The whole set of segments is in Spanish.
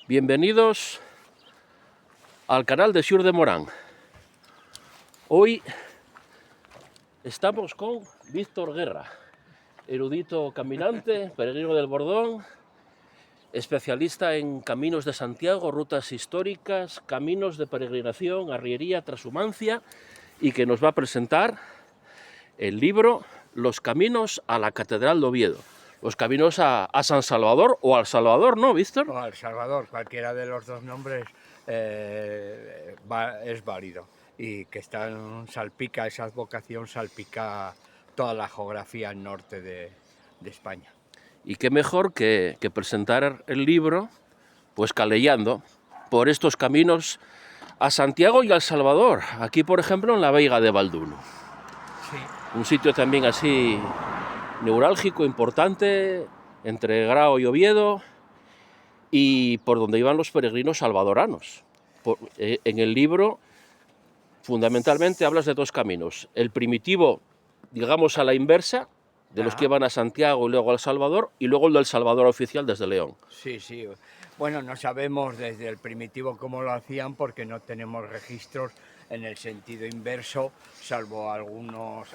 Bienvenidos al canal de Siur de Morán. Hoy estamos con Víctor Guerra, erudito caminante, peregrino del Bordón, especialista en caminos de Santiago, rutas históricas, caminos de peregrinación, arriería, transhumancia, y que nos va a presentar el libro Los caminos a la Catedral de Oviedo. Los caminos a San Salvador o al Salvador, ¿no, Víctor? O al Salvador, cualquiera de los dos nombres es válido. Y que salpica, esa advocación salpica toda la geografía norte de España. Y qué mejor que presentar el libro, pues caleyando por estos caminos a Santiago y al Salvador. Aquí, por ejemplo, en la Veiga de Balduno. Sí. Un sitio también así neurálgico, importante, entre Grao y Oviedo, y por donde iban los peregrinos salvadoranos. En el libro, fundamentalmente, hablas de dos caminos. El primitivo, digamos a la inversa, de los que iban a Santiago y luego al Salvador, y luego el del Salvador oficial desde León. Sí, sí. Bueno, no sabemos desde el primitivo cómo lo hacían porque no tenemos registros en el sentido inverso, salvo algunas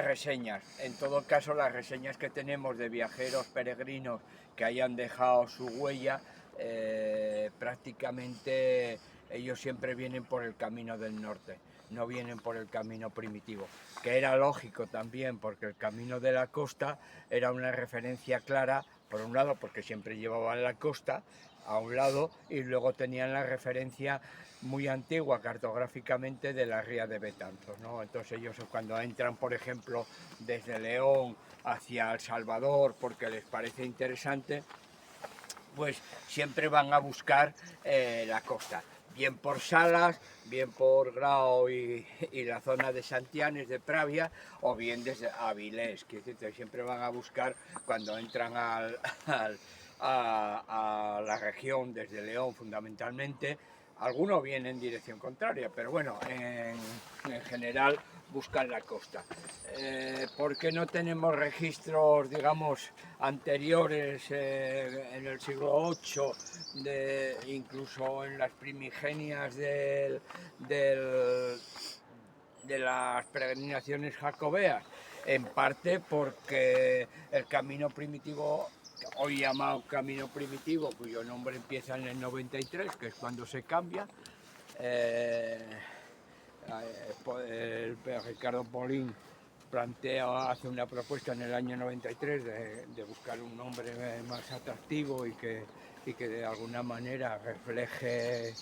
reseñas. En todo caso, las reseñas que tenemos de viajeros peregrinos que hayan dejado su huella, prácticamente ellos siempre vienen por el camino del norte, no vienen por el camino primitivo, que era lógico también, porque el camino de la costa era una referencia clara, por un lado porque siempre llevaban la costa a un lado, y luego tenían la referencia muy antigua cartográficamente de la ría de Betanzos, ¿no? Entonces ellos cuando entran, por ejemplo, desde León hacia El Salvador, porque les parece interesante, pues siempre van a buscar la costa, bien por Salas, bien por Grao y la zona de Santianes de Pravia, o bien desde Avilés, que siempre van a buscar cuando entran a la región desde León fundamentalmente. Algunos vienen en dirección contraria, pero bueno, en general buscan la costa. ¿Por qué no tenemos registros, digamos, anteriores en el siglo VIII, incluso en las primigenias de las peregrinaciones jacobeas? En parte porque el camino primitivo, hoy llamado camino primitivo, cuyo nombre empieza en el 93, que es cuando se cambia, Ricardo Polín hace una propuesta en el año 93 de buscar un nombre más atractivo y que de alguna manera refleje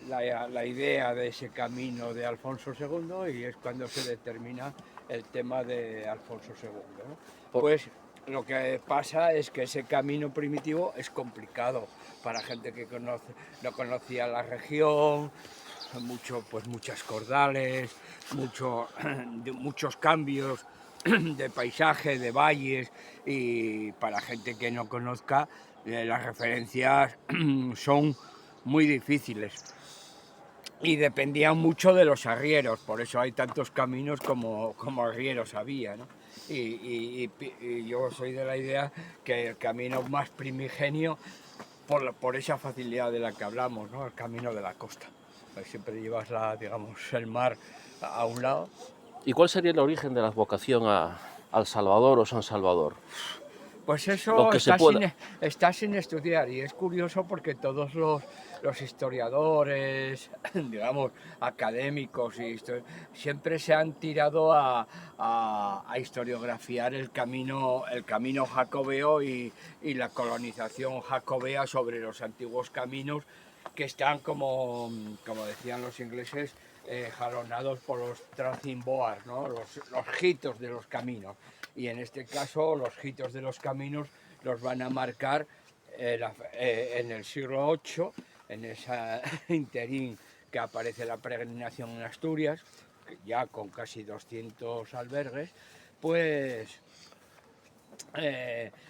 la idea de ese camino de Alfonso II, y es cuando se determina el tema de Alfonso II, ¿no? Pues lo que pasa es que ese camino primitivo es complicado para gente que no conocía la región, muchas cordales, muchos cambios de paisaje, de valles, y para gente que no conozca, las referencias son muy difíciles y dependían mucho de los arrieros, por eso hay tantos caminos como arrieros había, ¿no? Y yo soy de la idea que el camino más primigenio, por esa facilidad de la que hablamos, ¿no? El camino de la costa. Siempre llevas el mar a un lado. ¿Y cuál sería el origen de la advocación al Salvador o San Salvador? Pues eso está sin estudiar, y es curioso porque todos los historiadores, digamos, académicos, siempre se han tirado a historiografiar el camino jacobeo y la colonización jacobea sobre los antiguos caminos, que están, como decían los ingleses, jalonados por los troughing boards, ¿no? los hitos de los caminos. Y en este caso los hitos de los caminos los van a marcar en el siglo VIII, en ese interín que aparece la peregrinación en Asturias, ya con casi 200 albergues, pues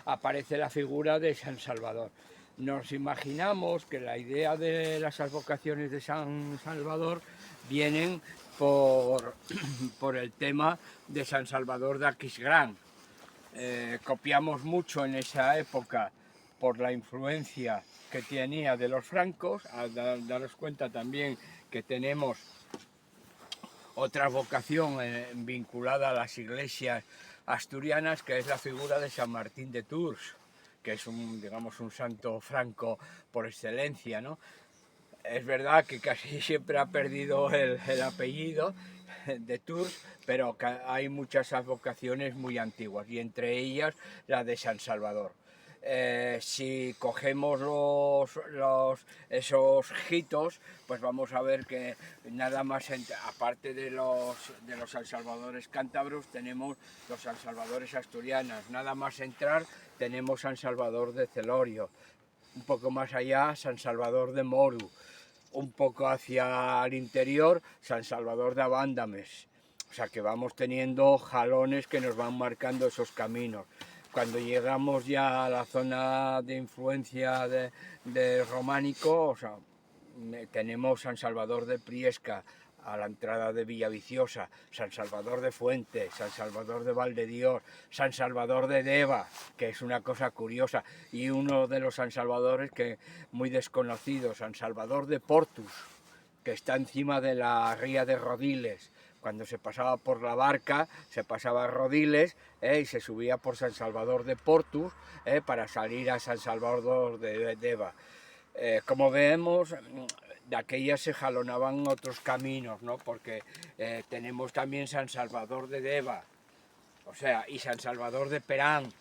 aparece la figura de San Salvador. Nos imaginamos que la idea de las advocaciones de San Salvador vienen por el tema de San Salvador de Aquisgrán, copiamos mucho en esa época por la influencia que tenía de los francos. A daros cuenta también que tenemos otra vocación vinculada a las iglesias asturianas, que es la figura de San Martín de Tours, que es digamos, un santo franco por excelencia, ¿no? Es verdad que casi siempre ha perdido el apellido de Tours, pero hay muchas advocaciones muy antiguas, y entre ellas la de San Salvador. Si cogemos esos hitos, pues vamos a ver que nada más, aparte de los San Salvadores cántabros, tenemos los San Salvadores asturianos. Nada más entrar tenemos San Salvador de Celorio, un poco más allá San Salvador de Moru, un poco hacia el interior San Salvador de Abándames. O sea que vamos teniendo jalones que nos van marcando esos caminos. Cuando llegamos ya a la zona de influencia de románico, o sea, tenemos San Salvador de Priesca a la entrada de Villaviciosa, San Salvador de Fuente, San Salvador de Valdedios, San Salvador de Deva, que es una cosa curiosa, y uno de los San Salvadores que muy desconocido, San Salvador de Portus, que está encima de la ría de Rodiles. Cuando se pasaba por la barca, se pasaba a Rodiles y se subía por San Salvador de Portus para salir a San Salvador de Deva. Como vemos, de aquellas se jalonaban otros caminos, ¿no? Porque tenemos también San Salvador de Deva, o sea, y San Salvador de Perán.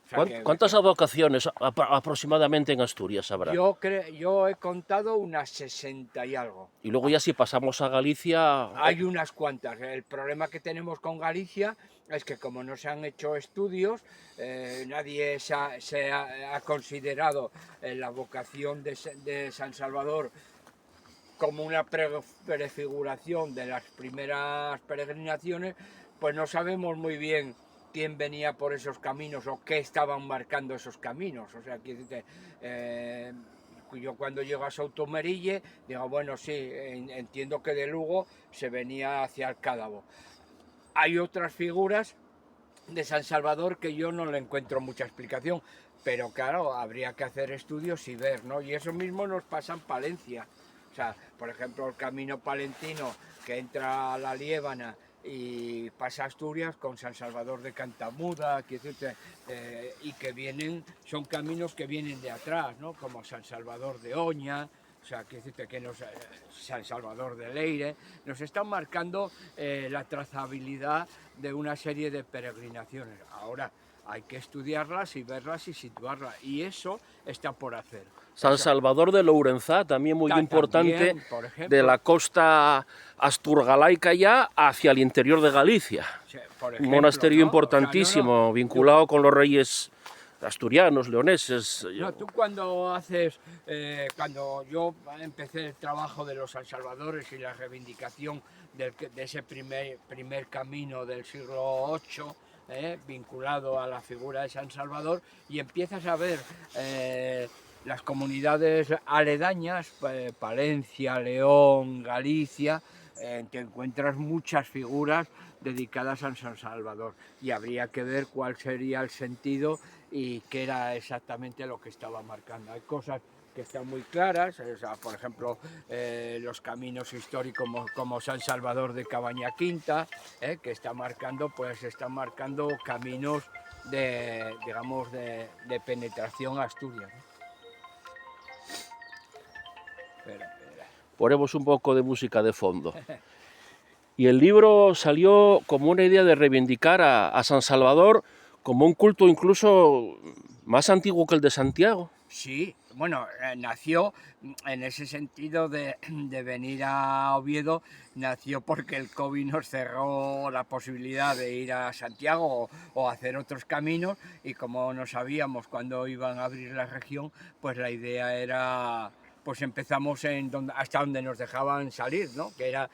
O sea, ¿Cuántas advocaciones aproximadamente en Asturias habrá? yo he contado unas 60 y algo. Y luego ya si pasamos a Galicia... Hay unas cuantas. El problema que tenemos con Galicia es que como no se han hecho estudios, nadie se ha considerado la vocación de San Salvador como una prefiguración de las primeras peregrinaciones, pues no sabemos muy bien quién venía por esos caminos o qué estaban marcando esos caminos. O sea, yo cuando llego a Soutomerille digo, bueno, sí, entiendo que de Lugo se venía hacia el Cádabo. Hay otras figuras de San Salvador que yo no le encuentro mucha explicación, pero claro, habría que hacer estudios y ver, ¿no? Y eso mismo nos pasa en Palencia. O sea, por ejemplo, el camino palentino que entra a la Liébana y pasa a Asturias con San Salvador de Cantamuda, y que son caminos que vienen de atrás, ¿no? Como San Salvador de Oña, o sea, San Salvador de Leire, nos están marcando la trazabilidad de una serie de peregrinaciones. Ahora hay que estudiarlas y verlas y situarlas, y eso está por hacer. San Salvador de Lourenzá, también muy importante, también, por ejemplo, de la costa asturgalaica ya hacia el interior de Galicia. por ejemplo, Un monasterio ¿no? importantísimo, O sea, vinculado con los reyes asturianos, leoneses. No, tú cuando yo empecé el trabajo de los San Salvadores y la reivindicación de ese primer camino del siglo VIII, vinculado a la figura de San Salvador, y empiezas a ver las comunidades aledañas, Palencia, León, Galicia, te encuentras muchas figuras dedicadas a San Salvador, y habría que ver cuál sería el sentido y qué era exactamente lo que estaba marcando. Hay cosas que están muy claras, o sea, por ejemplo, los caminos históricos como San Salvador de Cabaña Quinta, que están marcando caminos digamos, de penetración a Asturias, ¿no? Espera. Ponemos un poco de música de fondo. Y el libro salió como una idea de reivindicar a San Salvador como un culto incluso más antiguo que el de Santiago. Sí, bueno, nació en ese sentido de venir a Oviedo, nació porque el COVID nos cerró la posibilidad de ir a Santiago o hacer otros caminos, y como no sabíamos cuándo iban a abrir la región, pues la idea era, pues empezamos hasta donde nos dejaban salir, ¿no? Que era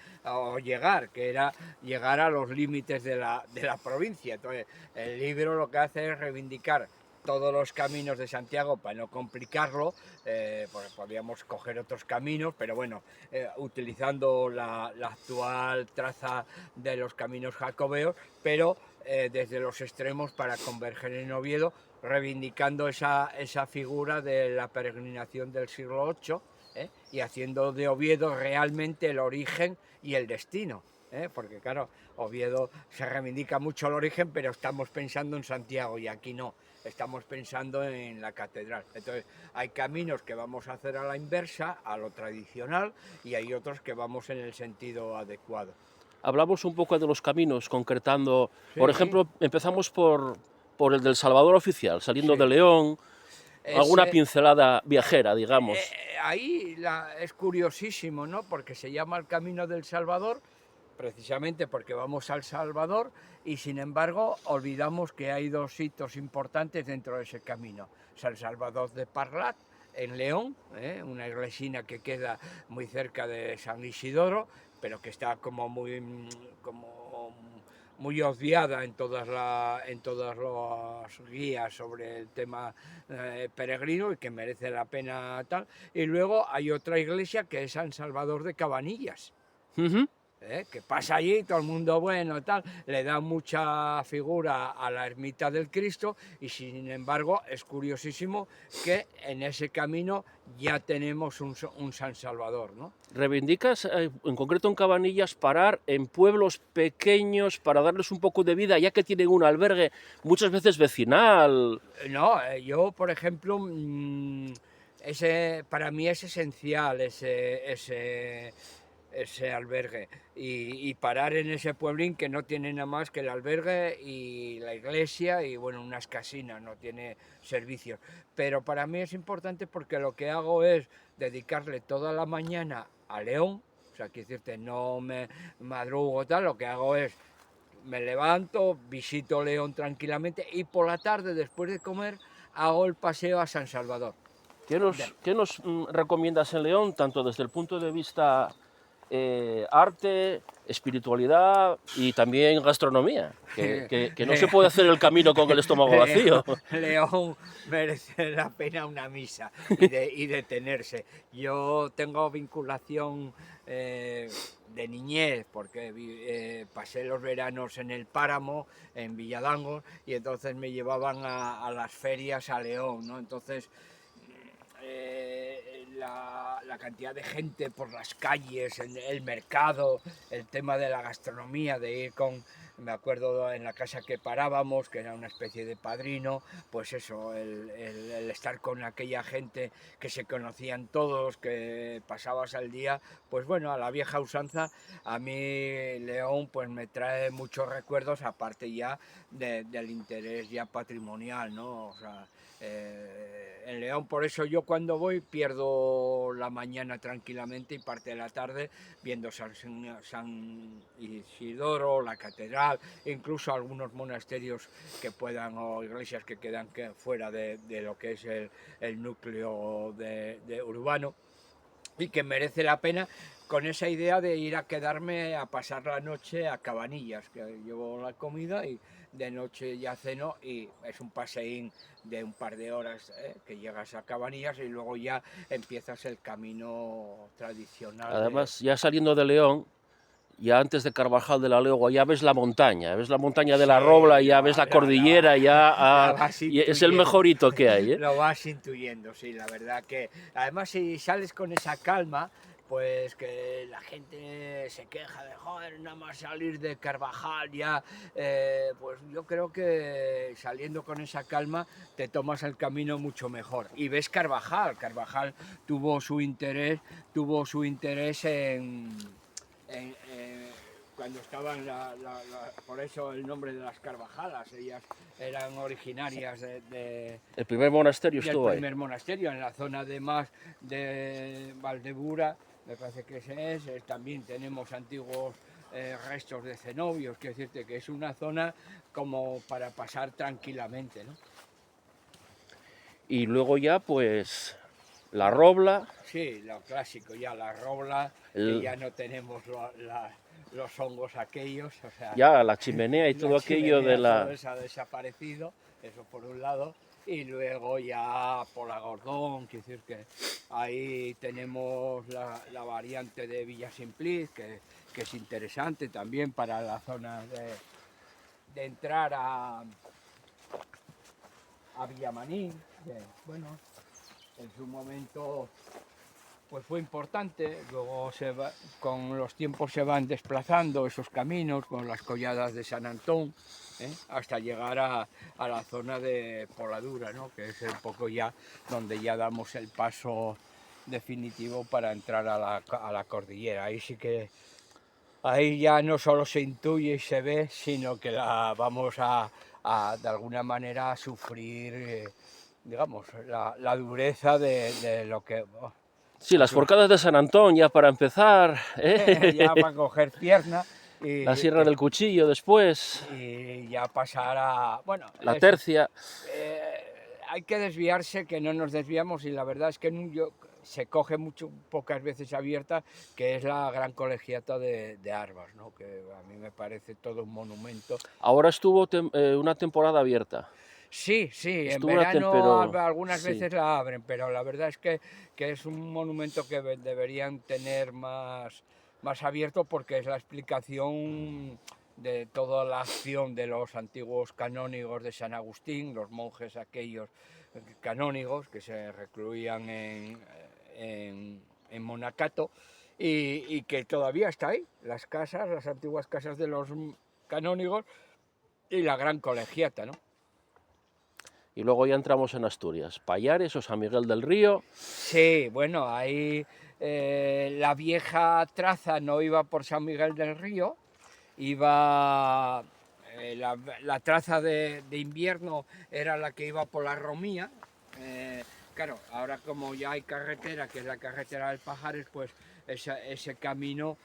llegar a los límites de la provincia. Entonces, el libro lo que hace es reivindicar todos los caminos de Santiago para no complicarlo, pues podíamos coger otros caminos, pero bueno, utilizando la actual traza de los caminos jacobeos, pero desde los extremos para converger en Oviedo, reivindicando esa figura de la peregrinación del siglo VIII, y haciendo de Oviedo realmente el origen y el destino. Porque claro, Oviedo se reivindica mucho el origen, pero estamos pensando en Santiago y aquí no, estamos pensando en la catedral. Entonces hay caminos que vamos a hacer a la inversa, a lo tradicional, y hay otros que vamos en el sentido adecuado. Hablamos un poco de los caminos, concretando, por Sí, ejemplo, empezamos por el del Salvador oficial, saliendo de sí. León, alguna Ese, pincelada viajera, digamos. ahí es curiosísimo, ¿no? Porque se llama el Camino del Salvador, precisamente porque vamos al Salvador, y sin embargo olvidamos que hay dos hitos importantes dentro de ese camino. San Salvador de Parlat, en León, una iglesina que queda muy cerca de San Isidoro, pero que está como muy obviada en todas las guías sobre el tema peregrino, y que merece la pena tal. Y luego hay otra iglesia que es San Salvador de Cabanillas, que pasa allí, todo el mundo bueno, tal, le da mucha figura a la ermita del Cristo, y sin embargo es curiosísimo que en ese camino ya tenemos un San Salvador, ¿no? Reivindicas, en concreto en Cabanillas, parar en pueblos pequeños para darles un poco de vida, ya que tienen un albergue muchas veces vecinal. No, yo, por ejemplo, para mí es esencial ese albergue, y parar en ese pueblín que no tiene nada más que el albergue y la iglesia y bueno, unas casinas, no tiene servicios. Pero para mí es importante porque lo que hago es dedicarle toda la mañana a León, o sea, quiero decirte, no me madrugo tal, lo que hago es me levanto, visito León tranquilamente, y por la tarde, después de comer, hago el paseo a San Salvador. ¿Qué nos recomiendas en León, tanto desde el punto de vista arte, espiritualidad y también gastronomía? Que no se puede hacer el camino con el estómago vacío. León merece la pena una misa y detenerse. Yo tengo vinculación de niñez, porque pasé los veranos en el Páramo, en Villadangos, y entonces me llevaban a las ferias a León, ¿no? Entonces la cantidad de gente por las calles, en el mercado, el tema de la gastronomía, de ir me acuerdo en la casa que parábamos, que era una especie de padrino, pues eso, el estar con aquella gente que se conocían todos, que pasabas al día, pues bueno, a la vieja usanza. A mí León pues me trae muchos recuerdos, aparte ya del interés ya patrimonial, ¿no? O sea, en León, por eso yo cuando voy pierdo la mañana tranquilamente y parte de la tarde viendo San Isidoro, la catedral, incluso algunos monasterios que puedan, o iglesias que quedan fuera de lo que es el núcleo urbano, y que merece la pena, con esa idea de ir a quedarme a pasar la noche a Cabanillas, que llevo la comida y de noche ya ceno, y es un paseín de un par de horas, que llegas a Cabanillas y luego ya empiezas el camino tradicional Además, ya saliendo de León, ya antes de Carvajal de la Legua, ya ves la montaña de la Robla, Sí, ya ves la cordillera, ya la vas y es el intuyendo. mejor hito que hay, ¿eh? Lo vas intuyendo, sí, la verdad que además si sales con esa calma, pues que la gente se queja de joder, nada más salir de Carvajal ya, pues yo creo que saliendo con esa calma te tomas el camino mucho mejor. Y ves Carvajal tuvo su interés cuando estaban, por eso el nombre de las Carvajalas, ellas eran originarias El primer monasterio del estuvo ahí. primer monasterio, en la zona de Valdebura, me parece que ese es. También tenemos antiguos restos de cenobios, quiero decirte que es una zona como para pasar tranquilamente, ¿no? Y luego ya, pues, la Robla, Sí, lo clásico, ya la Robla, que el, ya no tenemos los hongos aquellos, o sea, ya la chimenea y la todo aquello de chimenea, todo la... eso ha desaparecido, eso por un lado, y luego ya por Gordón, quiero decir que ahí tenemos la variante de Villa Simpliz, que es interesante también para la zona de entrar a Villamanín, que, bueno, en su momento pues fue importante, luego con los tiempos se van desplazando esos caminos con las colladas de San Antón, hasta llegar a la zona de Poladura, ¿no? Que es un poco ya donde ya damos el paso definitivo para entrar a la cordillera. Ahí sí que, ahí ya no solo se intuye y se ve, sino que la vamos a de alguna manera a sufrir, digamos, la dureza de lo que... Sí, las forcadas de San Antón, ya para empezar, ya para coger pierna la Sierra del Cuchillo después, y ya pasar a... Bueno, la eso, Tercia. hay que desviarse, que no nos desviamos, y la verdad es que se coge pocas veces abierta, que es la Gran Colegiata de Arbas, ¿no? Que a mí me parece todo un monumento. Ahora estuvo una temporada abierta. Sí, sí, en Estuvo verano pero algunas sí. veces la abren, pero la verdad es que es un monumento que deberían tener más abierto, porque es la explicación de toda la acción de los antiguos canónigos de San Agustín, los monjes aquellos canónigos que se recluían en Monacato, y que todavía está ahí, las casas, las antiguas casas de los canónigos y la Gran Colegiata, ¿no? Y luego ya entramos en Asturias, Pallares o San Miguel del Río. Sí, bueno, ahí la vieja traza no iba por San Miguel del Río, iba... la traza de invierno era la que iba por la Romía. Claro, ahora como ya hay carretera, que es la carretera del Pajares, pues ese camino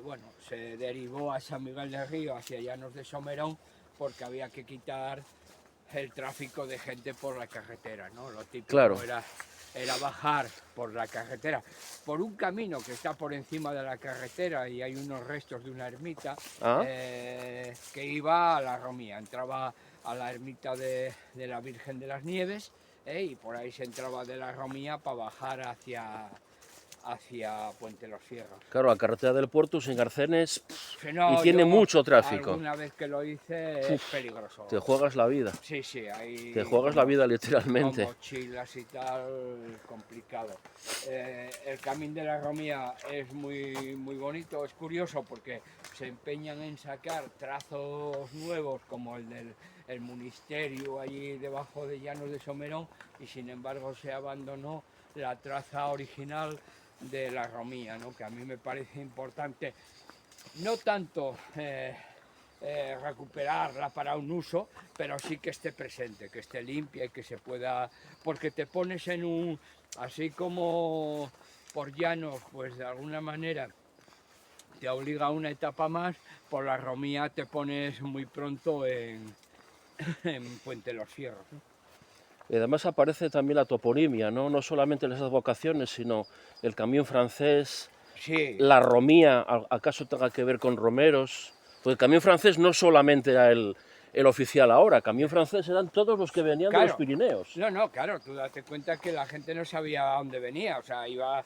bueno, se derivó a San Miguel del Río, hacia Llanos de Somerón, porque había que quitar el tráfico de gente por la carretera, ¿no? Lo típico Claro. era bajar por la carretera, por un camino que está por encima de la carretera, y hay unos restos de una ermita que iba a la Romía, entraba a la ermita de la Virgen de las Nieves, y por ahí se entraba de la Romía para bajar hacia Puente Los Fierros. Claro, la carretera del puerto sin arcenes No, y tiene mucho tráfico. Alguna vez que lo hice es peligroso. Te juegas la vida. Sí, sí, ahí... Te juegas la vida literalmente. Con mochilas y tal, complicado. El Camín de la Romía es muy bonito, es curioso porque se empeñan en sacar trazos nuevos como el del Ministerio allí debajo de Llanos de Somerón, y sin embargo se abandonó la traza original de la Romía, ¿no? Que a mí me parece importante, no tanto recuperarla para un uso, pero sí que esté presente, que esté limpia y que se pueda, porque te pones en un, así como por llanos, pues de alguna manera te obliga a una etapa más, por la Romía te pones muy pronto en Puente Los Fierros, ¿no? Y además aparece también la toponimia, ¿no? No solamente las advocaciones, sino el camión francés, Sí. la romía, ¿acaso tenga que ver con romeros? Porque el camión francés no solamente era el oficial ahora, camión francés eran todos los que venían de los Pirineos. No, claro, tú date cuenta que la gente no sabía a dónde venía, o sea, iba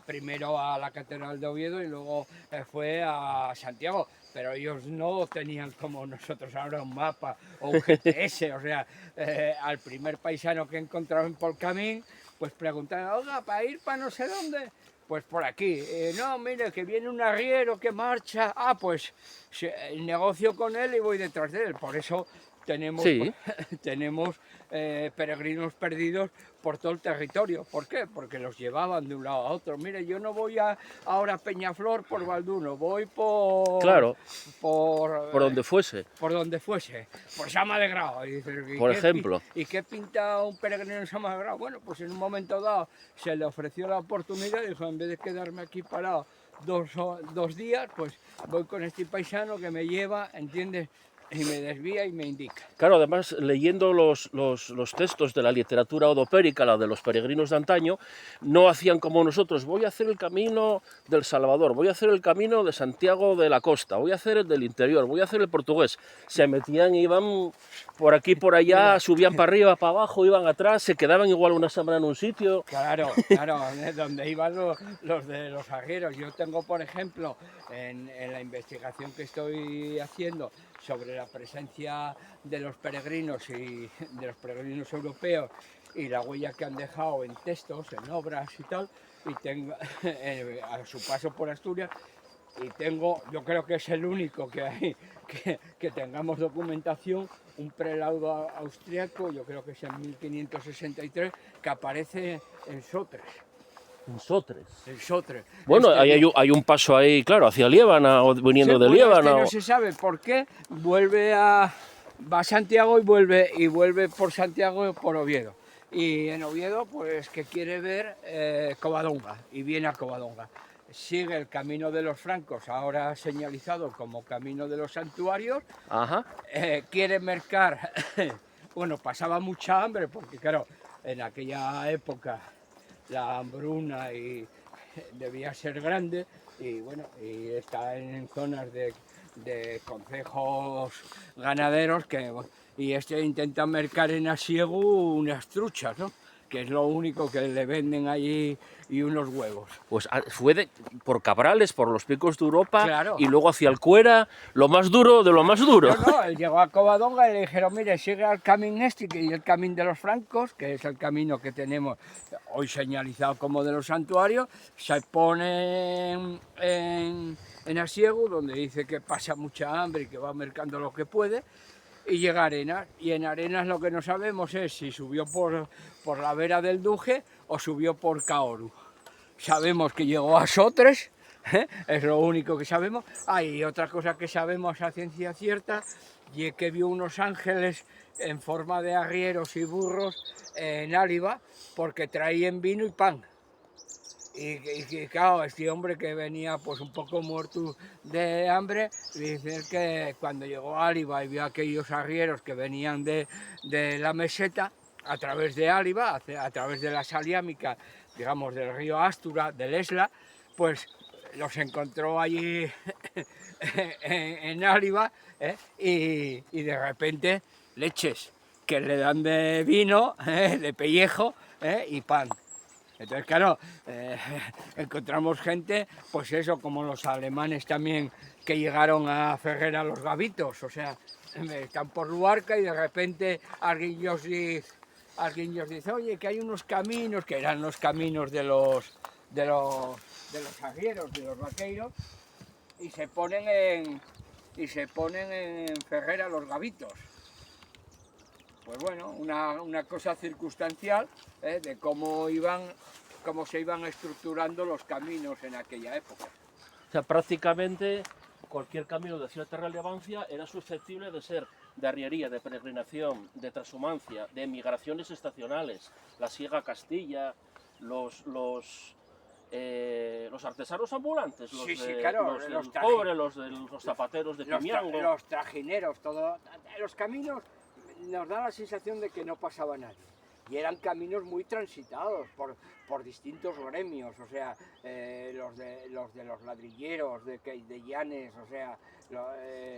primero a la Catedral de Oviedo y luego fue a Santiago, pero ellos no tenían como nosotros ahora un mapa o un GPS, o sea, al primer paisano que encontraban por el camino, pues preguntaban, oiga, ¿para ir para no sé dónde? Pues por aquí. No, mire, que viene un arriero que marcha. Ah, pues negocio con él y voy detrás de él. Por eso tenemos, tenemos peregrinos perdidos por todo el territorio. ¿Por qué? Porque los llevaban de un lado a otro. Mire, yo no voy ahora a Peñaflor por Balduno, voy por... Claro, por donde fuese. Por donde fuese, por Sama de Grau. Por ejemplo. ¿Y qué pinta un peregrino en Sama de Grau? Bueno, pues en un momento dado se le ofreció la oportunidad y dijo, en vez de quedarme aquí parado dos días, pues voy con este paisano que me lleva, ¿entiendes? Y me desvía y me indica. Claro, además, leyendo los textos de la literatura odopérica, la de los peregrinos de antaño, no hacían como nosotros, voy a hacer el camino del Salvador, voy a hacer el camino de Santiago de la Costa, voy a hacer el del interior, voy a hacer el portugués. Se metían, iban por aquí, por allá, subían para arriba, para abajo, iban atrás, se quedaban igual una semana en un sitio. Claro, donde iban los de los arrieros. Yo tengo, por ejemplo, en la investigación que estoy haciendo sobre la presencia de los peregrinos y de los peregrinos europeos y la huella que han dejado en textos, en obras y tal, y tengo, a su paso por Asturias, y tengo, yo creo que es el único que hay que tengamos documentación, un prelado austriaco, yo creo que es en 1563, que aparece en Sotres. En Sotres. En Sotres. Bueno, hay un paso ahí, claro, hacia Liébana o viniendo de Liébana. No se sabe por qué, va a Santiago y vuelve por Santiago y por Oviedo. Y en Oviedo, pues que quiere ver Covadonga, y viene a Covadonga. Sigue el camino de los francos, ahora señalizado como camino de los santuarios. Ajá. Quiere mercar, bueno, pasaba mucha hambre, porque claro, en aquella época la hambruna debía ser grande, y bueno, y está en zonas de concejos ganaderos y intenta mercar en Asiego unas truchas, ¿no? Que es lo único que le venden allí, y unos huevos. Pues fue por Cabrales, por los picos de Europa, claro. Y luego hacia el Cuera, lo más duro de lo más duro. No, él llegó a Covadonga y le dijeron, mire, sigue el camino y el camino de los francos, que es el camino que tenemos hoy señalizado como de los santuarios, se pone en Asiego, donde dice que pasa mucha hambre y que va mercando lo que puede, y llega a Arenas, y en Arenas lo que no sabemos es si subió por la vera del Duje o subió por Caoru. Sabemos que llegó a Sotres, es lo único que sabemos. Y otra cosa que sabemos a ciencia cierta, y es que vio unos ángeles en forma de arrieros y burros en Áliva, porque traían vino y pan. Y claro, este hombre que venía pues un poco muerto de hambre, dice que cuando llegó a Áliva y vio aquellos arrieros que venían de la meseta, a través de Áliva, a través de la saliámica, digamos del río Astura, del Esla, pues los encontró allí en Áliva, y de repente leches que le dan de vino, de pellejo, y pan. Entonces, claro, encontramos gente, pues eso, como los alemanes también, que llegaron a Ferrera los Gavitos, o sea, están por Luarca y de repente alguien os dice, oye, que hay unos caminos, que eran los caminos de los arrieros, de los vaqueiros, y se ponen en Ferrera los Gavitos. Pues bueno, una cosa circunstancial, de cómo se iban estructurando los caminos en aquella época. O sea, prácticamente cualquier camino de cierta relevancia era susceptible de ser de arriería, de peregrinación, de transhumancia, de migraciones estacionales, la siega Castilla, los artesanos ambulantes, los zapateros de Pimiango. Los trajineros, todo. Los caminos nos da la sensación de que no pasaba nadie. Y eran caminos muy transitados por distintos gremios, o sea, los de los ladrilleros, de Llanes, o sea,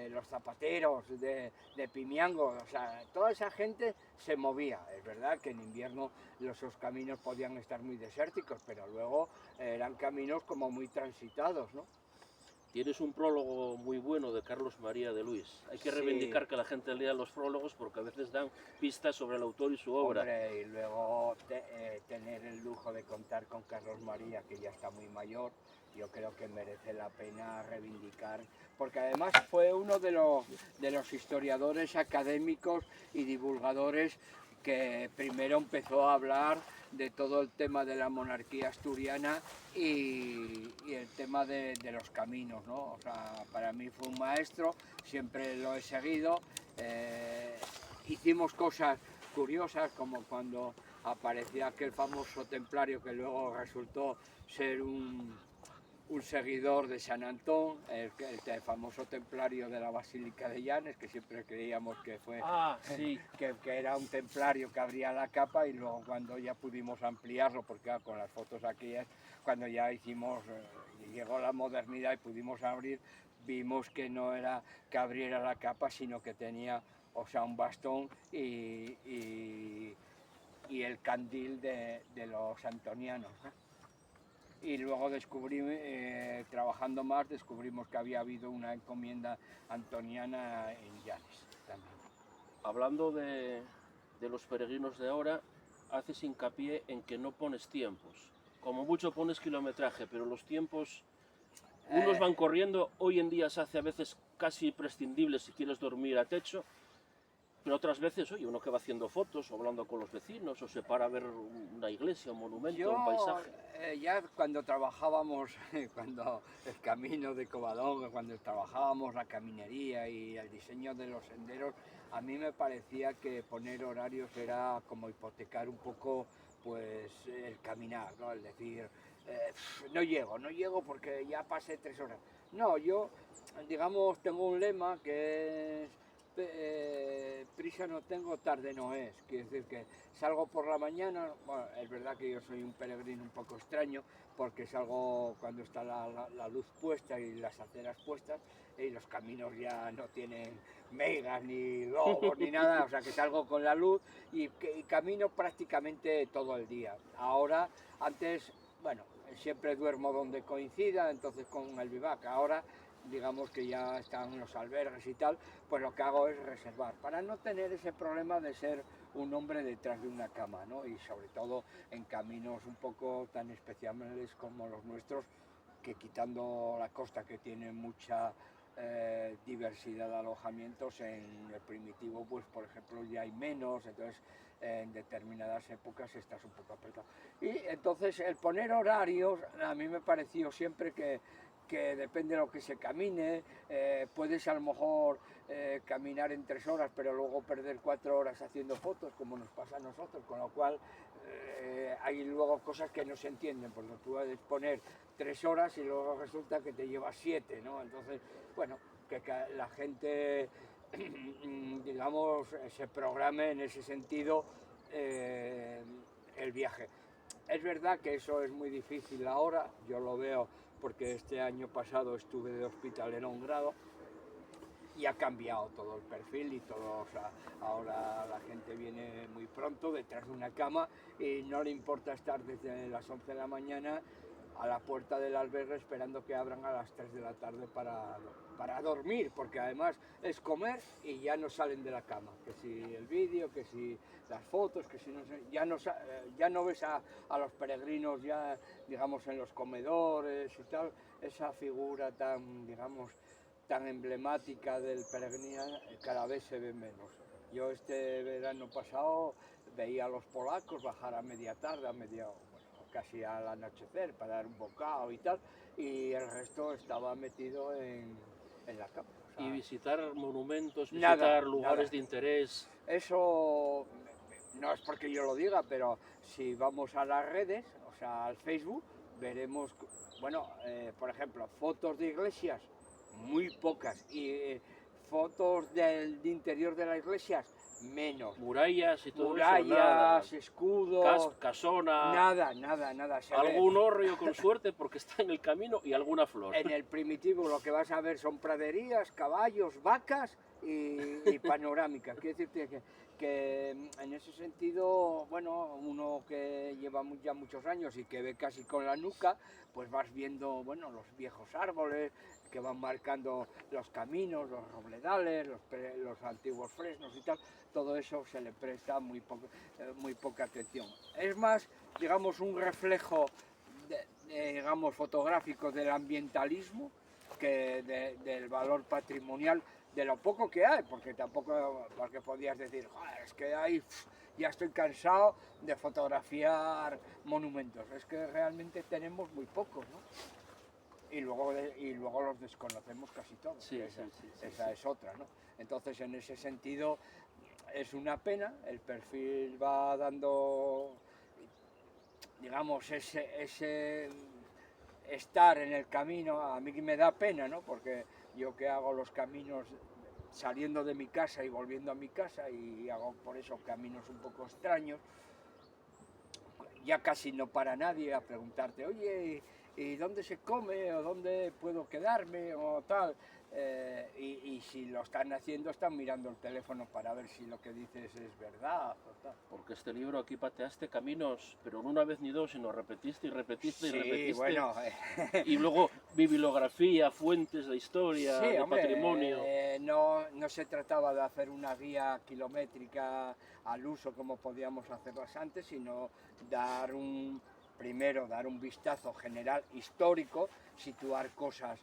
los zapateros de Pimiango, o sea, toda esa gente se movía. Es verdad que en invierno esos caminos podían estar muy desérticos, pero luego eran caminos como muy transitados, ¿no? Tienes un prólogo muy bueno de Carlos María de Luis. Hay que reivindicar que la gente lea los prólogos porque a veces dan pistas sobre el autor y su obra. Hombre, y luego tener el lujo de contar con Carlos María, que ya está muy mayor, yo creo que merece la pena reivindicar, porque además fue uno de los historiadores académicos y divulgadores que primero empezó a hablar de todo el tema de la monarquía asturiana y el tema de los caminos, ¿no? O sea, para mí fue un maestro, siempre lo he seguido. Hicimos cosas curiosas, como cuando aparecía aquel famoso templario que luego resultó ser un seguidor de San Antón, el famoso templario de la Basílica de Llanes, que siempre creíamos que fue que era un templario que abría la capa, y luego cuando ya pudimos ampliarlo, porque con las fotos aquí es cuando ya llegó la modernidad y pudimos abrir, vimos que no era que abriera la capa, sino que tenía, o sea, un bastón y el candil de los antonianos, ¿no? Y luego descubrí, trabajando más, descubrimos que había habido una encomienda antoniana en Llanes también. Hablando de los peregrinos de ahora, haces hincapié en que no pones tiempos. Como mucho pones kilometraje, pero los tiempos, unos van corriendo, hoy en día se hace a veces casi imprescindible si quieres dormir a techo, pero otras veces, oye, uno que va haciendo fotos, o hablando con los vecinos, o se para a ver una iglesia, un monumento, un paisaje. Ya cuando trabajábamos, cuando el camino de Covadonga, cuando trabajábamos la caminería y el diseño de los senderos, a mí me parecía que poner horarios era como hipotecar un poco pues el caminar, ¿no? Es decir, no llego porque ya pasé 3 horas. No, yo, digamos, tengo un lema que es prisa no tengo, tarde no es. Quiere decir que salgo por la mañana, bueno, es verdad que yo soy un peregrino un poco extraño, porque salgo cuando está la luz puesta y las aceras puestas, y los caminos ya no tienen megas, ni lobos, ni nada, o sea que salgo con la luz y camino prácticamente todo el día. Ahora, antes, bueno, siempre duermo donde coincida, entonces con el vivac. Ahora digamos que ya están los albergues y tal, pues lo que hago es reservar, para no tener ese problema de ser un hombre detrás de una cama, ¿no? Y sobre todo en caminos un poco tan especiales como los nuestros, que quitando la costa, que tiene mucha diversidad de alojamientos, en el primitivo, pues por ejemplo ya hay menos, entonces en determinadas épocas estás un poco apretado. Y entonces el poner horarios, a mí me pareció siempre que depende de lo que se camine, puedes a lo mejor caminar en 3 horas, pero luego perder 4 horas haciendo fotos, como nos pasa a nosotros, con lo cual hay luego cosas que no se entienden, porque tú puedes poner 3 horas y luego resulta que te llevas 7, ¿no? Entonces, bueno, que la gente, digamos, se programe en ese sentido el viaje. Es verdad que eso es muy difícil ahora, yo lo veo porque este año pasado estuve de hospitalero un grado y ha cambiado todo el perfil y todo, o sea, ahora la gente viene muy pronto detrás de una cama y no le importa estar desde las 11 de la mañana a la puerta del albergue esperando que abran a las 3 de la tarde para dormir, porque además es comer y ya no salen de la cama, que si el vídeo, que si las fotos, que si no sé, ya no ves a los peregrinos ya, digamos, en los comedores y tal, esa figura tan, digamos, tan emblemática del peregrino cada vez se ve menos. Yo este verano pasado veía a los polacos bajar a media tarde, casi al anochecer para dar un bocado y tal, y el resto estaba metido en la cama. O sea, Y visitar monumentos, nada, visitar lugares nada. de interés. Eso no es porque yo lo diga, pero si vamos a las redes, o sea, al Facebook, veremos, bueno, por ejemplo, fotos de iglesias, muy pocas, y fotos del interior de las iglesias, menos. Murallas y todo eso, nada. Murallas, escudos, Casona, nada. algún hórreo con suerte porque está en el camino y alguna flor. En el primitivo lo que vas a ver son praderías, caballos, vacas y panorámicas. Quiere decirte que en ese sentido, bueno, uno que lleva ya muchos años y que ve casi con la nuca, pues vas viendo, bueno, los viejos árboles que van marcando los caminos, los robledales, los antiguos fresnos y tal. Todo eso se le presta muy poca atención. Es más, digamos, un reflejo digamos, fotográficos del ambientalismo que del valor patrimonial, de lo poco que hay, porque tampoco, porque podías decir, es que hay, ya estoy cansado de fotografiar monumentos, es que realmente tenemos muy pocos, ¿no? Y luego los desconocemos casi todos, Sí, esa es otra, ¿no? Entonces, en ese sentido, es una pena, el perfil va dando, digamos, ese estar en el camino, a mí me da pena, ¿no? Porque yo que hago los caminos saliendo de mi casa y volviendo a mi casa, y hago por eso caminos un poco extraños, ya casi no para nadie a preguntarte, oye, ¿y dónde se come? ¿O dónde puedo quedarme? O tal. y si lo están haciendo están mirando el teléfono para ver si lo que dices es verdad o tal. Porque este libro aquí pateaste caminos, pero no una vez ni dos, sino repetiste y repetiste y Sí, repetiste. bueno, Y luego bibliografía, fuentes de historia, sí, de hombre, patrimonio. no se trataba de hacer una guía kilométrica al uso como podíamos hacerlas antes, sino primero dar un vistazo general histórico, situar cosas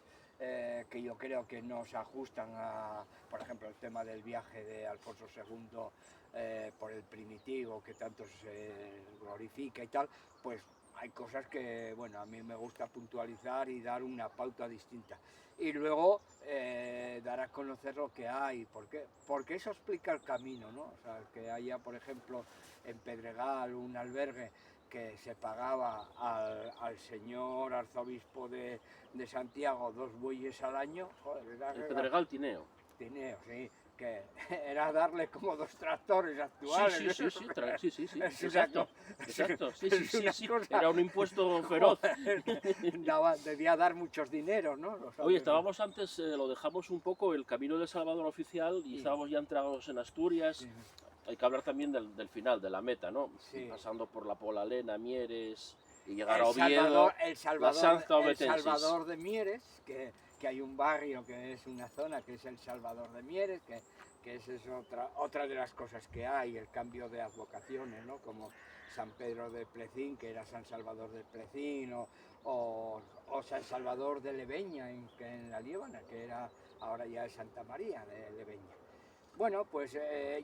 que yo creo que nos ajustan a, por ejemplo, el tema del viaje de Alfonso II por el primitivo, que tanto se glorifica y tal, pues hay cosas que, bueno, a mí me gusta puntualizar y dar una pauta distinta. Y luego dar a conocer lo que hay, porque eso explica el camino, ¿no? O sea, que haya, por ejemplo, en Pedregal un albergue que se pagaba al señor arzobispo de Santiago 2 bueyes al año. Joder, El Pedregal Tineo. Tineo, sí, que era darle como 2 tractores Sí, actuales. sí, sí, sí, sí, Es exacto, exacto, sí, sí, sí, sí. Era un impuesto feroz. Debía dar muchos dineros, ¿no? Oye, estábamos antes, lo dejamos un poco, el Camino del Salvador oficial, y Sí. estábamos ya entrados en Asturias. Sí. Hay que hablar también del final, de la meta, ¿no? Sí. Pasando por la Polalena, Mieres, y llegar El a Oviedo, la Sanza El Ovetensis. Salvador de Mieres, que hay un barrio que es una zona que es el Salvador de Mieres, que esa es otra de las cosas que hay, el cambio de advocaciones, ¿no? Como San Pedro de Plecín, que era San Salvador de Plecín, o San Salvador de Leveña, en la Liébana, que era ahora ya es Santa María de Leveña. Bueno, pues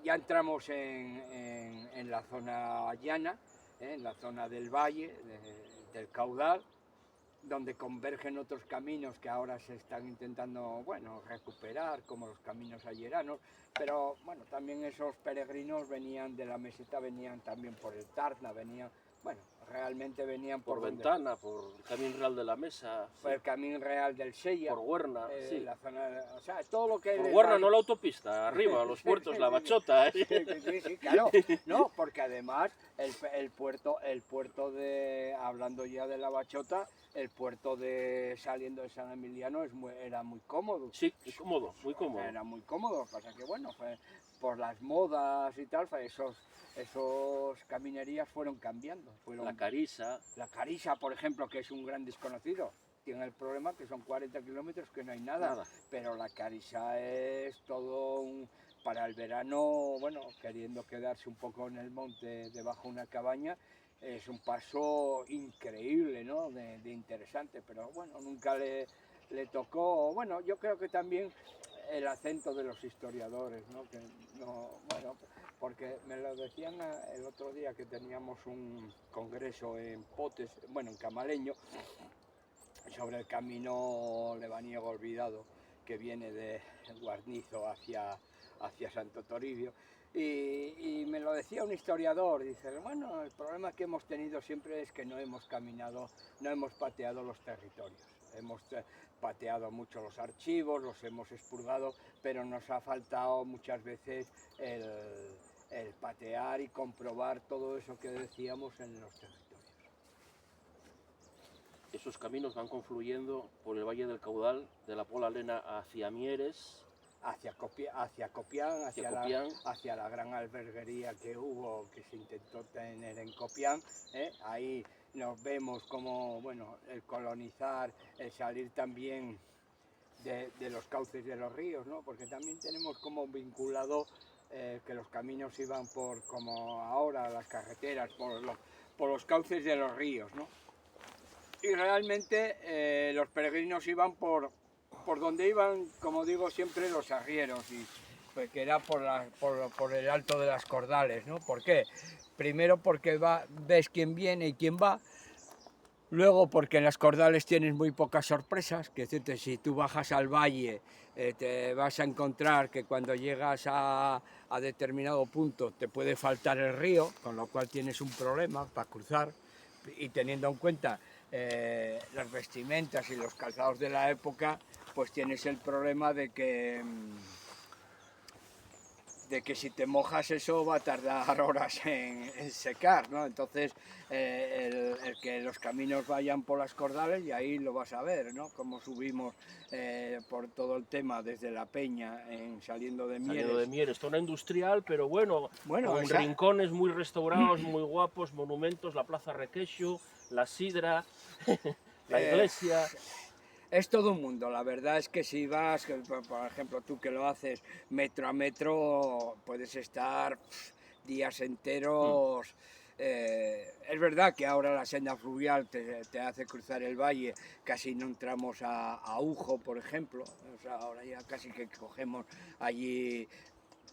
ya entramos en la zona llana, en la zona del valle, del caudal, donde convergen otros caminos que ahora se están intentando, bueno, recuperar, como los caminos ayeranos, pero bueno, también esos peregrinos venían de la meseta, venían también por el Tarna, venían, bueno, realmente venían por Ventana, por el Camino Real de la Mesa, por el Camino Real del Sella, por Huerna, sí. la zona, o sea, todo lo que... Por Huerna, no la autopista, arriba, los puertos, la Bachota. Sí, claro, no, porque además el puerto de, hablando ya de la Bachota, el puerto de saliendo de San Emiliano era muy cómodo. Sí, muy cómodo, muy cómodo. Era muy cómodo, pasa que bueno, por las modas y tal, esos caminerías fueron cambiando. La Carisa. La Carisa, por ejemplo, que es un gran desconocido, tiene el problema que son 40 kilómetros, que no hay nada, pero la Carisa es todo para el verano, bueno, queriendo quedarse un poco en el monte debajo de una cabaña, es un paso increíble, ¿no? De interesante, pero bueno, nunca le tocó, bueno, yo creo que también el acento de los historiadores, ¿no? Que no, bueno, porque me lo decían el otro día que teníamos un congreso en Potes, bueno, en Camaleño, sobre el camino lebaniego olvidado que viene de Guarnizo hacia Santo Toribio. Y me lo decía un historiador, dice, bueno, el problema que hemos tenido siempre es que no hemos caminado, no hemos pateado los territorios. Hemos pateado mucho los archivos, los hemos expurgado, pero nos ha faltado muchas veces el patear y comprobar todo eso que decíamos en los territorios. Esos caminos van confluyendo por el Valle del Caudal, de la Polalena hacia Mieres, hacia Copián, hacia la gran alberguería que hubo, que se intentó tener en Copián. Ahí nos vemos como, bueno, el colonizar, el salir también de los cauces de los ríos, ¿no? Porque también tenemos como vinculado que los caminos iban por, como ahora, las carreteras, por los cauces de los ríos, ¿no? Y realmente los peregrinos iban por donde iban, como digo siempre, los arrieros, y pues, que era por el alto de las Cordales, ¿no? ¿Por qué? Primero porque ves quién viene y quién va, luego porque en las Cordales tienes muy pocas sorpresas, que si tú bajas al valle te vas a encontrar que cuando llegas a determinado punto te puede faltar el río, con lo cual tienes un problema para cruzar, y teniendo en cuenta las vestimentas y los calzados de la época, pues tienes el problema de que de que si te mojas eso va a tardar horas en secar, ¿no? Entonces, el que los caminos vayan por las cordales, y ahí lo vas a ver, ¿no? Cómo subimos por todo el tema desde La Peña, saliendo de Saliendo de Mieres. Mieres, zona industrial, pero bueno, Bueno, con esa, rincones muy restaurados, muy guapos, monumentos, la Plaza Requeixo, la Sidra, la eh, iglesia. es todo un mundo, la verdad es que si vas, por ejemplo, tú que lo haces metro a metro, puedes estar días Mm. enteros. Es verdad que ahora la senda fluvial te hace cruzar el valle, casi no entramos a Ujo, por ejemplo, o sea, ahora ya casi que cogemos allí.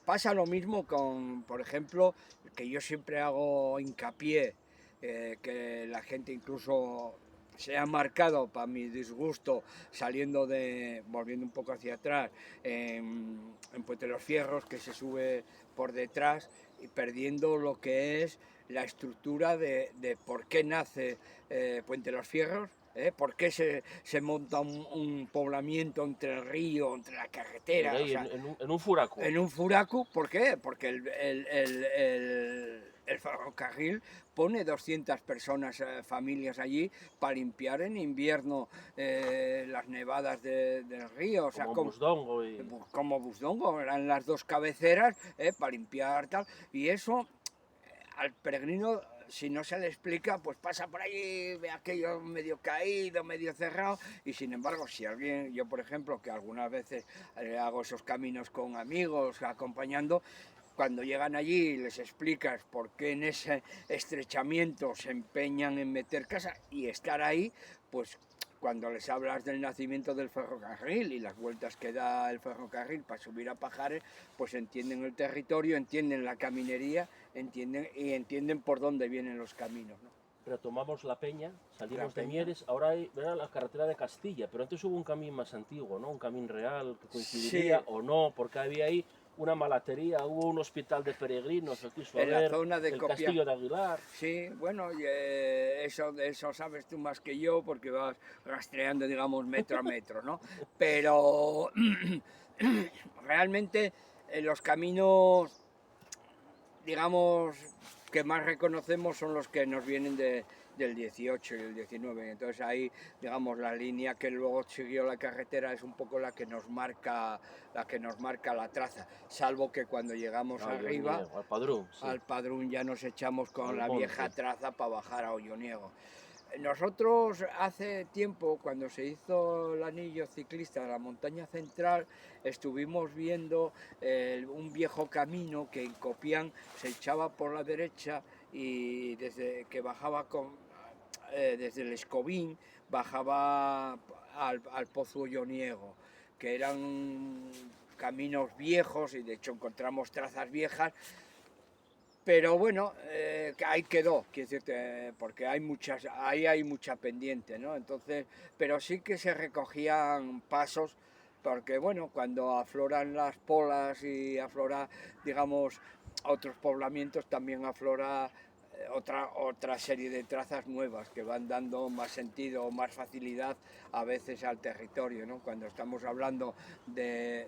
Pasa lo mismo con, por ejemplo, que yo siempre hago hincapié, que la gente incluso se ha marcado, para mi disgusto, volviendo un poco hacia atrás, en Puente de los Fierros, que se sube por detrás y perdiendo lo que es la estructura de por qué nace Puente de los Fierros. ¿Por qué se monta un poblamiento entre el río, entre la Mira carretera? O ahí, sea, en un furaco. en un furaco, ¿por qué? Porque el ferrocarril pone 200 personas, familias allí para limpiar en invierno las nevadas del río, o sea, Como Busdongo y... como Busdongo, eran las dos cabeceras para limpiar tal, y eso al peregrino, si no se le explica, pues pasa por allí, ve aquello medio caído, medio cerrado, y sin embargo, si alguien, yo por ejemplo, que algunas veces hago esos caminos con amigos, acompañando, cuando llegan allí les explicas por qué en ese estrechamiento se empeñan en meter casa y estar ahí, pues cuando les hablas del nacimiento del ferrocarril y las vueltas que da el ferrocarril para subir a Pajares, pues entienden el territorio, entienden la caminería, entienden por dónde vienen los caminos, ¿no? Retomamos La Peña, La salimos de Peña. Mieres, ahora hay la carretera de Castilla, pero antes hubo un camino más antiguo, ¿no? Un camino real que Sí, coincidiría o no, porque había ahí una malatería, hubo un hospital de peregrinos, se quiso en la ver, zona de el Copia. castillo de Aguilar. Sí, bueno, y, de eso sabes tú más que yo porque vas rastreando, digamos, metro a metro, ¿no? Pero realmente los caminos, digamos, que más reconocemos son los que nos vienen del 18 y el 19. Entonces ahí, digamos, la línea que luego siguió la carretera es un poco la que nos marca la traza, salvo que cuando llegamos No, yo arriba niego, al Padrón, sí, al Padrón ya nos echamos con al la vieja monte. traza para bajar a Olloniego. Nosotros hace tiempo, cuando se hizo el anillo ciclista de la montaña central, estuvimos viendo un viejo camino que en Copián se echaba por la derecha y desde que bajaba desde el Escobín bajaba al Pozo Olloniego, que eran caminos viejos y de hecho encontramos trazas viejas, pero bueno, ahí quedó, quiero decirte, porque ahí hay mucha pendiente, ¿no? Entonces, pero sí que se recogían pasos, porque bueno, cuando afloran las polas y aflora, digamos, otros poblamientos, también aflora otra serie de trazas nuevas que van dando más sentido o más facilidad a veces al territorio, ¿no? Cuando estamos hablando de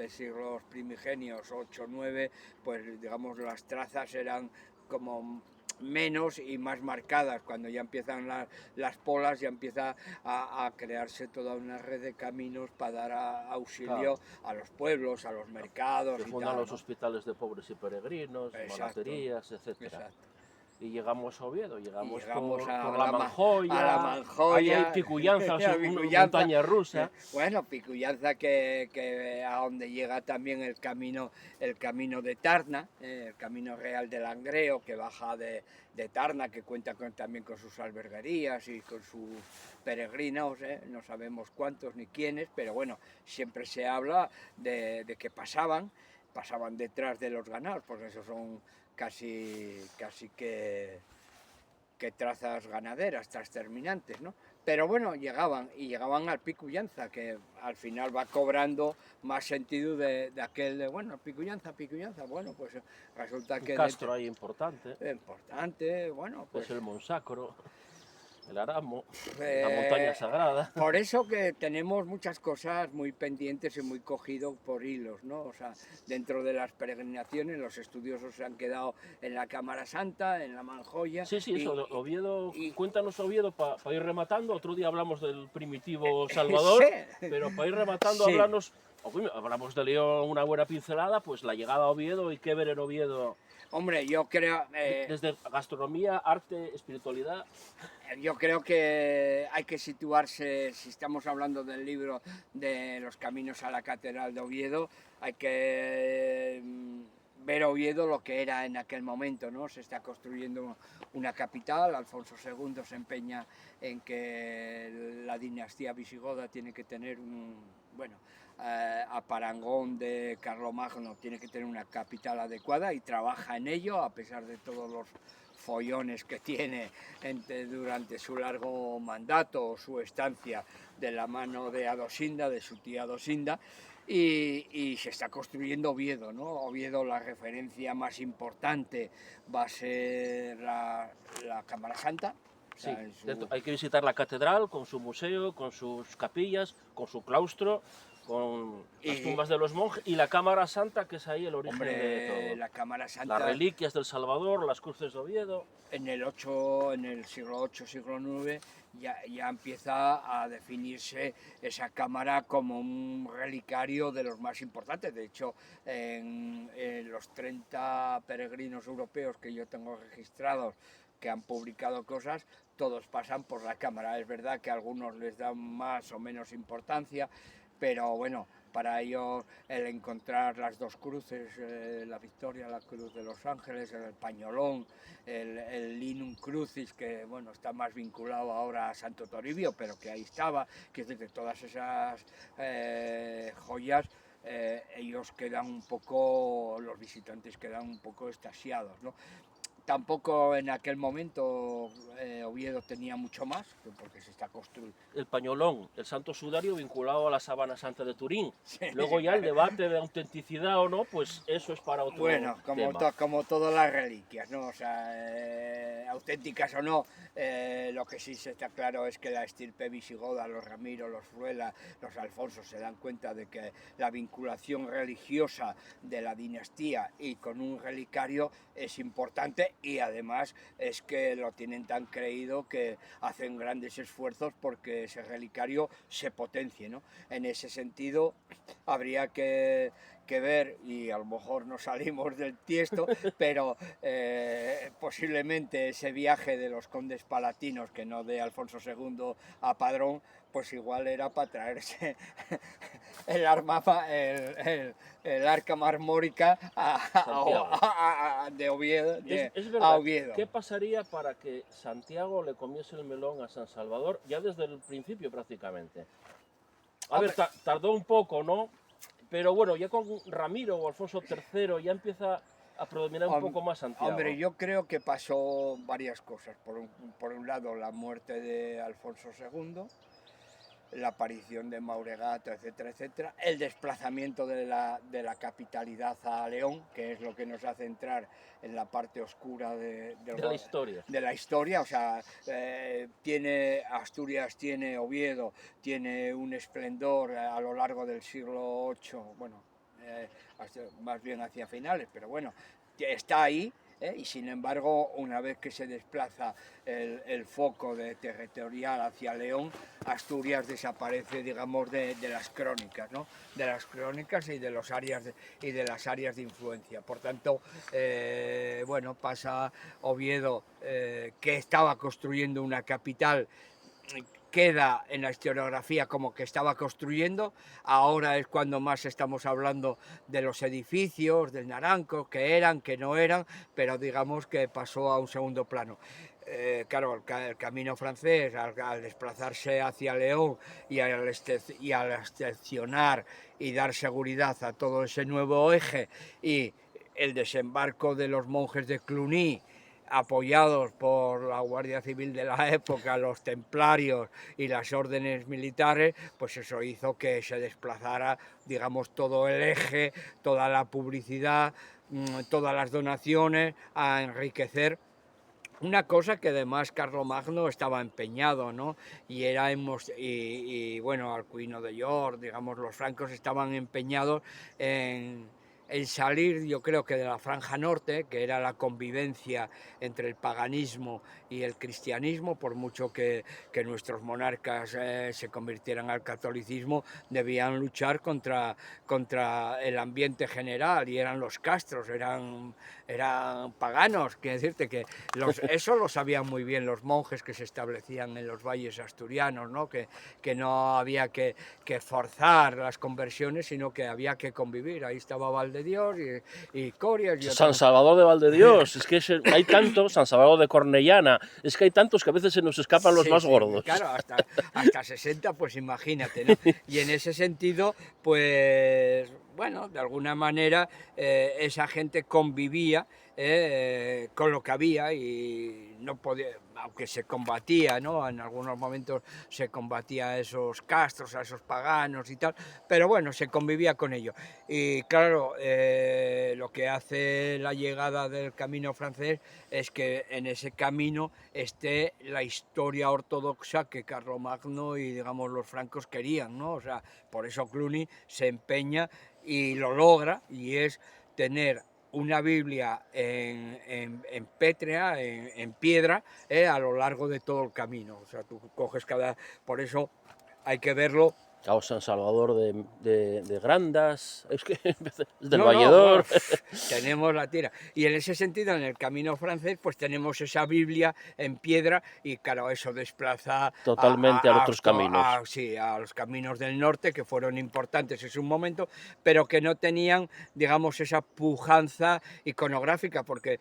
siglos primigenios 8 9, pues digamos las trazas eran como menos y más marcadas. Cuando ya empiezan las polas ya empieza a crearse toda una red de caminos para dar Claro, auxilio a los pueblos, a los mercados se y fundan tal, los ¿no? hospitales de pobres y peregrinos, Exacto, malaterías, etcétera. exacto. Y llegamos a Oviedo, Y llegamos llegamos por a la la Manjoya, ahí hay Manjoya, Picuyanza, a una Picuyanza. montaña rusa. Bueno, Picuyanza que a donde llega también el camino de Tarna, el camino real del Langreo, que baja de Tarna, que cuenta también con sus alberguerías y con sus peregrinos, no sabemos cuántos ni quiénes, pero bueno, siempre se habla de que pasaban detrás de los ganados, porque esos son casi que trazas ganaderas, tras terminantes, ¿no? Pero bueno, llegaban al Picuyanza, que al final va cobrando más sentido de aquel de, bueno, Picuyanza, bueno, pues resulta Un que castro ahí importante, importante, bueno, que pues es el Monsacro. el Aramo, la Eh, montaña sagrada. Por eso que tenemos muchas cosas muy pendientes y muy cogido por hilos, ¿no? O sea, dentro de las peregrinaciones los estudiosos se han quedado en la Cámara Santa, en la Manjoya Sí, sí, eso, y, Oviedo, y- cuéntanos Oviedo para ir rematando. Otro día hablamos del primitivo sí, Salvador, pero para ir rematando, sí. hablamos de León una buena pincelada, pues la llegada a Oviedo y qué ver en Oviedo, Hombre, desde gastronomía, arte, espiritualidad. yo creo que hay que situarse, si estamos hablando del libro de los caminos a la Catedral de Oviedo, hay que ver Oviedo lo que era en aquel momento, ¿no? Se está construyendo una capital, Alfonso II se empeña en que la dinastía visigoda tiene que tener bueno, a parangón de Carlomagno tiene que tener una capital adecuada y trabaja en ello a pesar de todos los follones que tiene durante su largo mandato o su estancia de la mano de Adosinda, de su tía Adosinda, y se está construyendo Oviedo, ¿no? Oviedo, la referencia más importante va a ser la Cámara Santa. O Sí, sea, hay que visitar la catedral con su museo, con sus capillas, con su claustro, con las y, tumbas de los monjes y la Cámara Santa, que es ahí el origen de hombre, todo. la Cámara Las Santa reliquias del Salvador, las cruces de Oviedo. en el siglo VIII, siglo IX, ya empieza a definirse esa cámara como un relicario de los más importantes. De hecho, en los 30 peregrinos europeos que yo tengo registrados que han publicado cosas, todos pasan por la cámara. Es verdad que a algunos les dan más o menos importancia, pero bueno, para ello el encontrar las dos cruces, la Victoria, la Cruz de los Ángeles, el Pañolón, el Linum Crucis, que bueno, está más vinculado ahora a Santo Toribio, pero que ahí estaba, que es decir, todas esas joyas, ellos quedan un poco, los visitantes quedan un poco extasiados, ¿no? Tampoco en aquel momento Oviedo tenía mucho más, porque se está construyendo. El pañolón, el santo sudario vinculado a la Sábana Santa de Turín. Sí. Luego ya el debate de autenticidad o no, pues eso es para otro Bueno, como, tema. como todas las reliquias, ¿no? O sea, auténticas o no, lo que sí se está claro es que la estirpe visigoda, los Ramiro, los Fruela, los Alfonso se dan cuenta de que la vinculación religiosa de la dinastía y con un relicario es importante y además es que lo tienen tan creído que hacen grandes esfuerzos porque ese relicario se potencie, ¿no? En ese sentido, habría que ver, y a lo mejor no salimos del tiesto, pero posiblemente ese viaje de los condes palatinos, que no de Alfonso II a Padrón, pues igual era para traerse el el arca marmórica Santiago. de Oviedo, Es a verdad, Oviedo. ¿qué pasaría para que Santiago le comiese el melón a San Salvador ya desde el principio prácticamente? A ver, Hombre, tardó un poco, ¿no? Pero bueno, ya con Ramiro o Alfonso III ya empieza a predominar un poco más Hombre, Santiago. yo creo que pasó varias cosas. Por un lado, la muerte de Alfonso II, la aparición de Mauregato, etcétera, etcétera, el desplazamiento de la capitalidad a León, que es lo que nos hace entrar en la parte oscura De la historia. de la historia, o sea, Asturias tiene Oviedo, tiene un esplendor a lo largo del siglo VIII, bueno, más bien hacia finales, pero bueno, está ahí, y sin embargo, una vez que se desplaza el foco territorial hacia León, Asturias desaparece, digamos, de las crónicas, ¿no? De las crónicas y de, y de las áreas de influencia. Por tanto, bueno, pasa Oviedo, que estaba construyendo una capital, queda en la historiografía como que estaba construyendo. Ahora es cuando más estamos hablando de los edificios, del Naranco, que eran, que no eran, pero digamos que pasó a un segundo plano. Claro, el camino francés, al desplazarse hacia León y al excepcionar y dar seguridad a todo ese nuevo eje, y el desembarco de los monjes de Cluny, apoyados por la Guardia Civil de la época, los templarios y las órdenes militares, pues eso hizo que se desplazara, digamos, todo el eje, toda la publicidad, todas las donaciones a enriquecer Una cosa que además Carlomagno estaba empeñado, ¿no? Y bueno, Alcuino de York, digamos, los francos estaban empeñados en salir, yo creo que de la franja norte, que era la convivencia entre el paganismo y el cristianismo, por mucho que nuestros monarcas se convirtieran al catolicismo, debían luchar contra el ambiente general, y eran los castros, eran paganos. Quiero decirte que eso lo sabían muy bien los monjes que se establecían en los valles asturianos, ¿no? Que no había que forzar las conversiones, sino que había que convivir. Ahí estaba Valdedios y Corias. San Salvador de Valdedios, es que hay tantos, San Salvador de Cornellana, es que hay tantos que a veces se nos escapan los más gordos. Claro, hasta 60, pues imagínate, ¿no? Y en ese sentido, pues bueno, de alguna manera esa gente convivía con lo que había, y no podía, aunque se combatía, ¿no? En algunos momentos se combatía a esos castros, a esos paganos y tal, pero bueno, se convivía con ellos. Y claro, lo que hace la llegada del camino francés es que en ese camino esté la historia ortodoxa que Carlomagno y, digamos, los francos querían, ¿no? O sea, por eso Cluny se empeña y lo logra, y es tener una Biblia en pétrea, en piedra, a lo largo de todo el camino. O sea, tú coges por eso hay que verlo. Claro, San Salvador de Grandas, es que es del Valledor. Bueno, tenemos la tira. Y en ese sentido, en el camino francés, pues tenemos esa Biblia en piedra, y claro, eso desplaza totalmente a otros caminos. Sí, a los caminos del norte, que fueron importantes en su momento, pero que no tenían, digamos, esa pujanza iconográfica, porque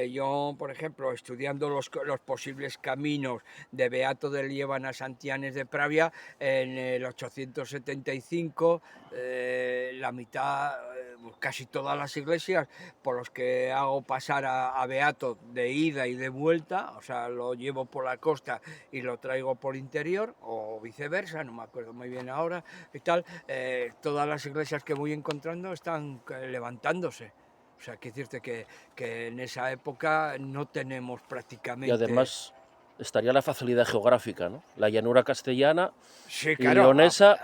yo, por ejemplo, estudiando los posibles caminos de Beato de Liébana a Santianes de Pravia, en el 875, la mitad, casi todas las iglesias por los que hago pasar a Beato de ida y de vuelta, o sea, lo llevo por la costa y lo traigo por interior, o viceversa, no me acuerdo muy bien ahora, y tal, todas las iglesias que voy encontrando están levantándose. O sea, quiero decirte que en esa época no tenemos prácticamente... Y además estaría la facilidad geográfica, ¿no? La llanura castellana, sí, claro, y leonesa,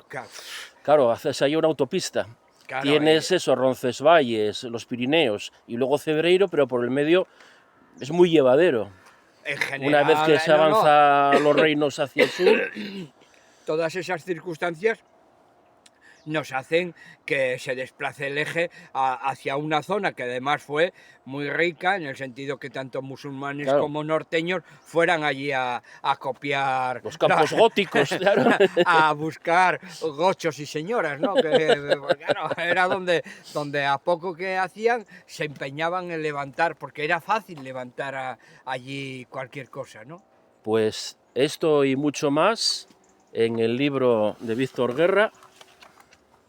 claro, haces ahí una autopista. Claro, tienes eso, Roncesvalles, los Pirineos y luego Cebreiro, pero por el medio es muy llevadero. En general, una vez que se avanza los reinos hacia el sur. Todas esas circunstancias nos hacen que se desplace el eje hacia una zona que además fue muy rica, en el sentido que tanto musulmanes, claro, como norteños fueran allí a copiar los campos góticos, claro, a buscar gochos y señoras, ¿no? Que claro, era donde a poco que hacían se empeñaban en levantar, porque era fácil levantar allí cualquier cosa, ¿no? Pues esto y mucho más en el libro de Víctor Guerra,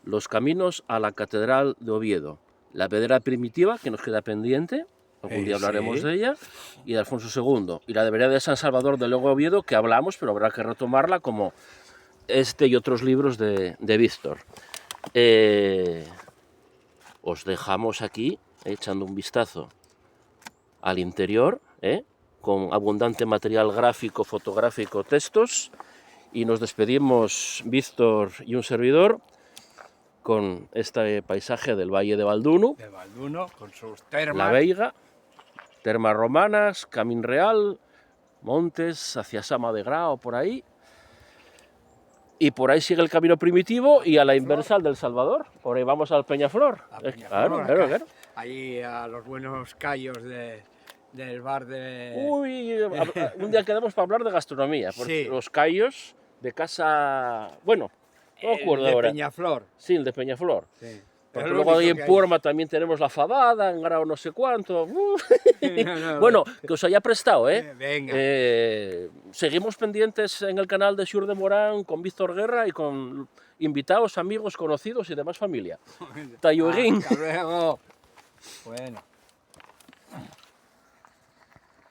Los caminos a la Catedral de Oviedo, la pedrera primitiva, que nos queda pendiente, algún día hablaremos sí, de ella, y de Alfonso II, y la de Vereda de San Salvador de Luego Oviedo, que hablamos, pero habrá que retomarla, como este y otros libros de Víctor. Os dejamos aquí, echando un vistazo al interior, con abundante material gráfico, fotográfico, textos, y nos despedimos, Víctor y un servidor, con este paisaje del Valle de Balduno, con sus termas, La Veiga, termas romanas, Camín Real, montes hacia Sama de Grao, por ahí, y por ahí sigue el camino primitivo y a la inversa al del Salvador. Por ahí vamos al Peñaflor. Claro. Ahí a los buenos callos del bar de... Uy, un día quedamos para hablar de gastronomía, porque sí, los callos de casa... Bueno, no me acuerdo ahora. El de Peñaflor. Sí, el de Peñaflor. Sí. Porque luego ahí en Puerma también tenemos la fabada, en Grao no sé cuánto. Bueno, que os haya prestado, ¿eh? Venga. Seguimos pendientes en el canal de Xur de Morán con Víctor Guerra y con invitados, amigos, conocidos y demás familia. Talluguín. Hasta luego. Bueno.